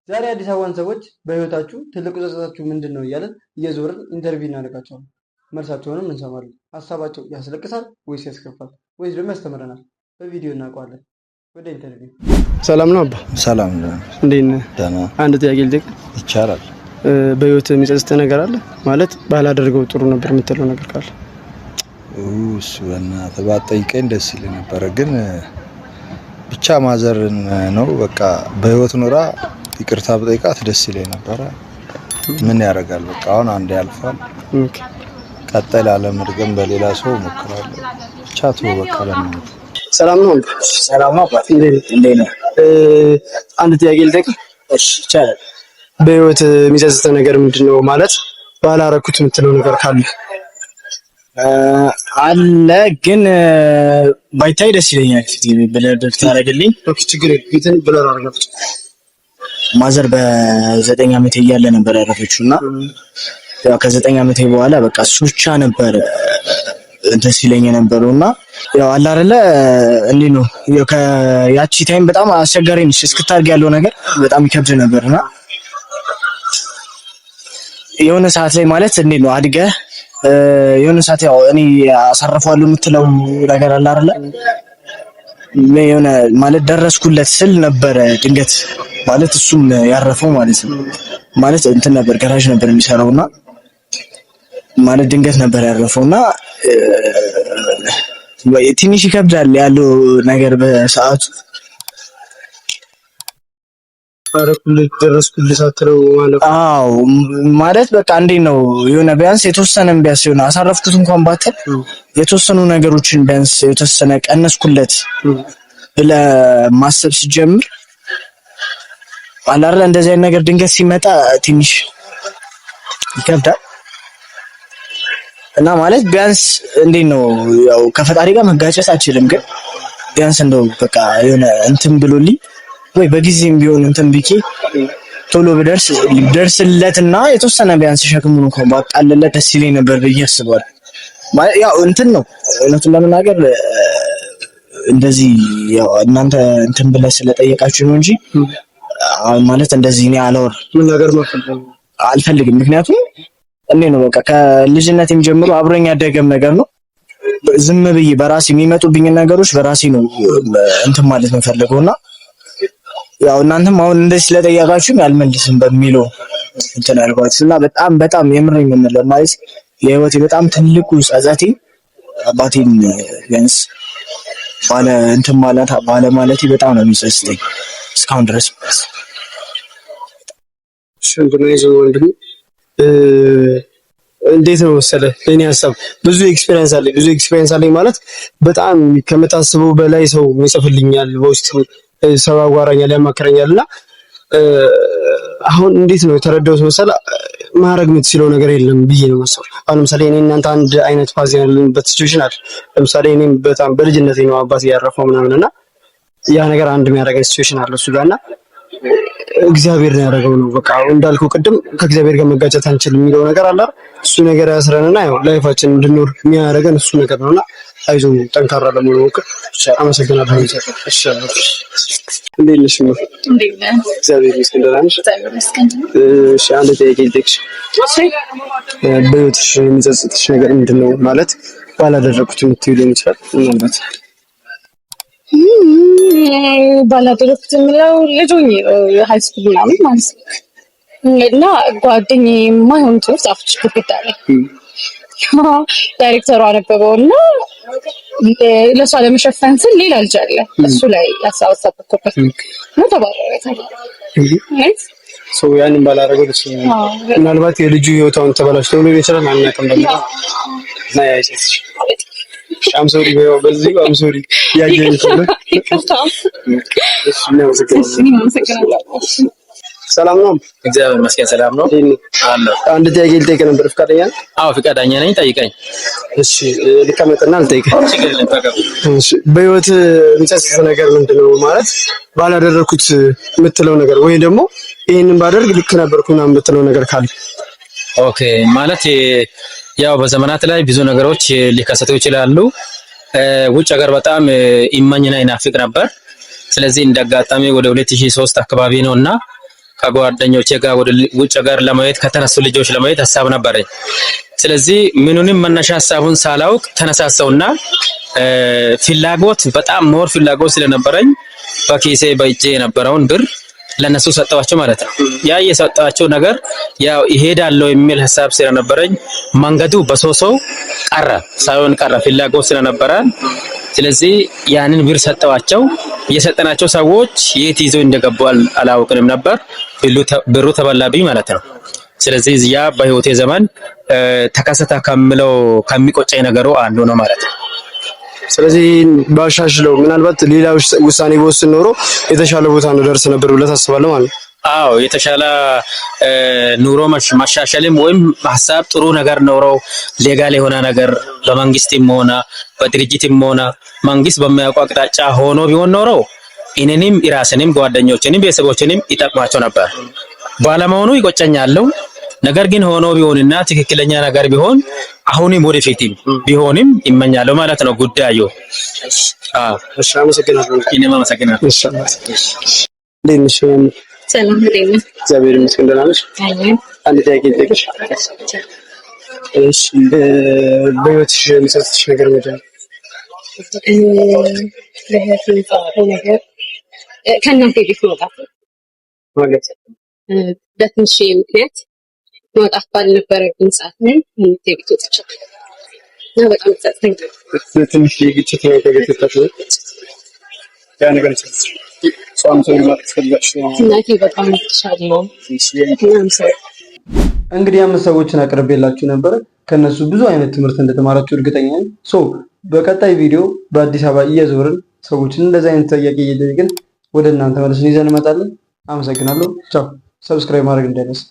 ዛሬ አዲስ አበባን ሰዎች በህይወታችሁ ትልቁ ጸጸታችሁ ምንድን ነው እያለን እየዞርን ኢንተርቪው እናደርጋቸዋለን። መልሳቸውንም እንሰማለን። ሀሳባቸው ያስለቅሳል ወይስ ያስከፋል ወይስ ደግሞ ያስተምረናል? በቪዲዮ እናውቀዋለን። ወደ ኢንተርቪው። ሰላም ነው አባ? ሰላም ነው። እንዴት ነህ? ደህና። አንድ ጥያቄ ልጠይቅ? ይቻላል። በህይወት የሚጸጽት ነገር አለ ማለት ባላደርገው ጥሩ ነበር የምትለው ነገር ካለ? እሱ በእናትህ ባትጠይቀኝ ደስ ይለኝ ነበረ፣ ግን ብቻ ማዘርን ነው በቃ በህይወት ኖራ ይቅርታ ብጠይቃት ደስ ይለኝ ነበረ። ምን ያደርጋል በቃ አሁን አንዴ ያልፋል። ቀጣይ ላለመድገም በሌላ ሰው ሞክራለሁ። ብቻ ተው በቃ ለምን። ሰላም ነው? ሰላም ነው አባቴ። እንዴት ነህ? አንድ ጥያቄ ልጠይቅ? እሺ ይቻላል። በህይወት የሚጸጽት ነገር ምንድነው ማለት ባላረኩት የምትለው ነገር ካለ? አለ ግን ባይታይ ደስ ይለኛል። ብለህ ታደርግልኝ? ኦኬ ችግር የለም ብለህ አደረጋችሁ። ማዘር በ9 ዓመቴ እያለ ነበር ያረፈችውና ያው ከ9 ዓመቴ በኋላ በቃ እሱ ብቻ ነበር ደስ ይለኝ ነበርውና ያው አለ አይደለ እንዴ ነው ያቺ ታይም በጣም አስቸጋሪ ነች። እስክታርግ ያለው ነገር በጣም ይከብድ ነበርና የሆነ ሰዓት ላይ ማለት እንዴት ነው አድገህ የሆነ ሰዓት ያው እኔ አሳርፈዋለሁ የምትለው ነገር አለ አይደለ የሆነ ማለት ደረስኩለት ስል ነበር ድንገት ማለት እሱም ያረፈው ማለት ነው። ማለት እንትን ነበር ጋራዥ ነበር የሚሰራውና ማለት ድንገት ነበር ያረፈውና ትንሽ ይከብዳል ያለው ነገር በሰዓቱ። ደረስኩልህ ሳትለው ማለት? አዎ ማለት በቃ እንዴት ነው የሆነ ቢያንስ የተወሰነም ቢያንስ የሆነ አሳረፍኩት እንኳን ባትል የተወሰኑ ነገሮችን ቢያንስ የተወሰነ ቀነስኩለት ብለህ ማሰብ ሲጀምር አላረ እንደዚህ አይነት ነገር ድንገት ሲመጣ ትንሽ ይከብዳል። እና ማለት ቢያንስ እንዴት ነው ያው ከፈጣሪ ጋር መጋጨት አልችልም፣ ግን ቢያንስ እንደው በቃ የሆነ እንትን ብሎልኝ ወይ በጊዜም ቢሆን እንትን ቢኬ ቶሎ ብደርስለትና የተወሰነ ቢያንስ ሸክሙን እንኳን ባቃለለት ደስ ይለኝ ነበር ብዬ አስባለሁ። ማለት ያው እንትን ነው እውነቱን ለመናገር እንደዚህ ያው እናንተ እንትን ብለህ ስለጠየቃችሁ ነው እንጂ ማለት እንደዚህ እኔ ምን ነገር አልፈልግም። ምክንያቱም እንዴ ነው በቃ ከልጅነቴም ጀምሮ አብሮኝ ያደገም ነገር ነው። ዝም ብዬ በራሴ የሚመጡብኝ ነገሮች በራሴ ነው እንትን ማለት ነው ፈልገውና ያው እናንተም አሁን እንደዚህ ስለጠየቃችሁ አልመልስም በሚለው እንትን አልኳችሁና በጣም የምረኝ የምንለው ማለት የህይወቴ በጣም ትልቁ ጸጸቴ አባቴን ቢያንስ ባለ ማለቴ በጣም ነው የሚጸጽተኝ እስካሁን ድረስ። ሽንብነይዞ ወንድም እንዴት ነው መሰለህ እኔ ሐሳብ ብዙ ኤክስፒሪየንስ አለኝ ማለት በጣም ከመታሰበው በላይ ሰው ይጽፍልኛል፣ በውስጥ ሰው ያዋራኛል፣ ያማከረኛልና አሁን እንዴት ነው የተረዳሁት መሰለህ ማድረግ የምትችለው ነገር የለም ብዬ ነው መሰለህ። አሁን ለምሳሌ እኔ እናንተ አንድ አይነት ፋዝ ያለንበት ሲቹዌሽን አለ። ለምሳሌ እኔም በጣም በልጅነቴ ነው አባቴ ያረፈው ምናምንና ያ ነገር አንድ የሚያደርገኝ ሲቹዌሽን አለ እሱ ጋርና እግዚአብሔር ነው ያደረገው ነው በቃ እንዳልኩህ ቅድም ከእግዚአብሔር ጋር መጋጨት አንችልም የሚለው ነገር አለ። እሱ ነገር ያስረንና ያው ላይፋችን እንድንኖር የሚያደርገን እሱ ነገር ነውና አይዞህ ጠንካራ ለመሆን ሞክር። አመሰግናለሁ። እሺ እንዴት ነሽ? እንዴት ነህ? እግዚአብሔር ይመስገን ደህና ነሽ? እሺ አንድ ጥያቄ ልጠይቅሽ። በህይወትሽ የሚጸጽትሽ ነገር ምንድን ነው ማለት ባላደረኩት የምትይው ሊሆን ይችላል ምናልባት? ባላደረኩት የምለው ልጅ ሆኜ ሃይ ስኩል ምናምን ማለት ነው እና ጓደኛዬ የማይሆን ትምህርት ጻፈች ግድግዳ ላይ ዳይሬክተሯ አነበበውና ለሷ ለመሸፈን ስል ሌላ ልጅ አለ እሱ ላይ ያሳወሰበት ነው ተባረረ። ሰው ያንን ባላረገው ደስ ይላል። ምናልባት የልጁ ህይወታውን ተበላሽቶ ሊሆን ይችላል አናውቅም። ደግሞ አምሶሪ በዚህ አምሶሪ ያየኝ ነው። ሰላም ነው? እግዚአብሔር ይመስገን ሰላም ነው አለ። አንድ ጥያቄ ልጠይቅ ነበር፣ ፍቃደኛ ነህ? አዎ ፍቃደኛ ነኝ፣ ጠይቀኝ። እሺ ልቀመጥና ልጠይቅህ። እሺ በህይወት የሚጸጽት ነገር ምንድነው ማለት ባላደረኩት የምትለው ነገር ወይ ደግሞ ይሄንን ባደርግ ልክ ነበርኩ ምናምን የምትለው ነገር ካለ? ኦኬ ማለት ያው በዘመናት ላይ ብዙ ነገሮች ሊከሰቱ ይችላሉ። ውጭ ሀገር በጣም ይመኝና ይናፍቅ ነበር። ስለዚህ እንዳጋጣሚ ወደ 2003 አካባቢ ነውና ከጓደኞቼ ጋር ወደ ውጭ ሀገር ለማየት ከተነሱ ልጆች ለማየት ሀሳብ ነበረኝ። ስለዚህ ምኑንም መነሻ ሀሳቡን ሳላውቅ ተነሳሰውና ፍላጎት በጣም ሞር ፍላጎት ስለነበረኝ በኪሴ በእጄ የነበረውን ብር ለነሱ ሰጠዋቸው ማለት ነው። ያ የሰጠዋቸው ነገር ያው ይሄዳለው የሚል ሐሳብ ስለነበረኝ መንገዱ በሶሶ ቀረ ፍላጎት ስለነበረ ስለዚህ ያንን ብር ሰጠዋቸው። የሰጠናቸው ሰዎች የት ይዘው እንደገቡ አላውቅንም ነበር። ብሩ ተበላብኝ ማለት ነው። ስለዚህ ያ በህይወቴ ዘመን ተከሰተ ከምለው ከሚቆጨኝ ነገሩ አንዱ ነው ማለት ነው። ስለዚህ ባሻሽለው ምናልባት ሌላ ውሳኔ በወስን ኖሮ የተሻለ ቦታ ነው ደርስ ነበር ብለህ ታስባለህ ማለት ነው? አዎ የተሻለ ኑሮ ማሻሻልም ወይም ሐሳብ ጥሩ ነገር ኖረው ሌጋል የሆነ ነገር በመንግስትም ሆነ በድርጅትም ሆነ መንግስት በሚያውቀው አቅጣጫ ሆኖ ቢሆን ኖሮ እኔንም ራስንም ጓደኞችንም ቤተሰቦችንም ይጠቅማቸው ነበር። ባለመሆኑ ይቆጨኛል። ነገር ግን ሆኖ ቢሆንና ትክክለኛ ነገር ቢሆን አሁንም ወደፊትም ቢሆንም ይመኛለሁ ማለት ነው ጉዳዩ። እሺ አመሰግናለሁ። እኔም አመሰግናለሁ። ሰላም ነኝ። እግዚአብሔር ይመስገን ደህና ነሽ? አንድ ጥያቄ ልጠይቅሽ። እሺ በህይወትሽ የሚጸጽትሽ ነገር ምንድን ነው? በህይወት የሚጸጽተኝ ነገር ከእናቴ ቤት መውጣት ማለት በትንሽ ምክንያት መውጣት ባልነበረብኝ ሰዓት ላይ ከእናቴ ቤት ወጥቻለሁ እና በጣም ይጸጽተኛል። ትንሽ ግጭት ነው ከቤተሰብ ያ ነገር ይጸጽትሽ? እናቴ በጣም ተሻለ ነው። እንግዲህ 5 ሰዎችን አቅርቤላችሁ ነበር። ከነሱ ብዙ አይነት ትምህርት እንደተማራችሁ እርግጠኛ ነኝ። በቀጣይ ቪዲዮ በአዲስ አበባ እየዞርን ሰዎችን እንደዚህ አይነት ጥያቄ እየጠየቅን ወደ እናንተ መልሰን ይዘን እንመጣለን። አመሰግናለሁ። ቻው። ሰብስክራይብ ማድረግ እንዳይረሳ።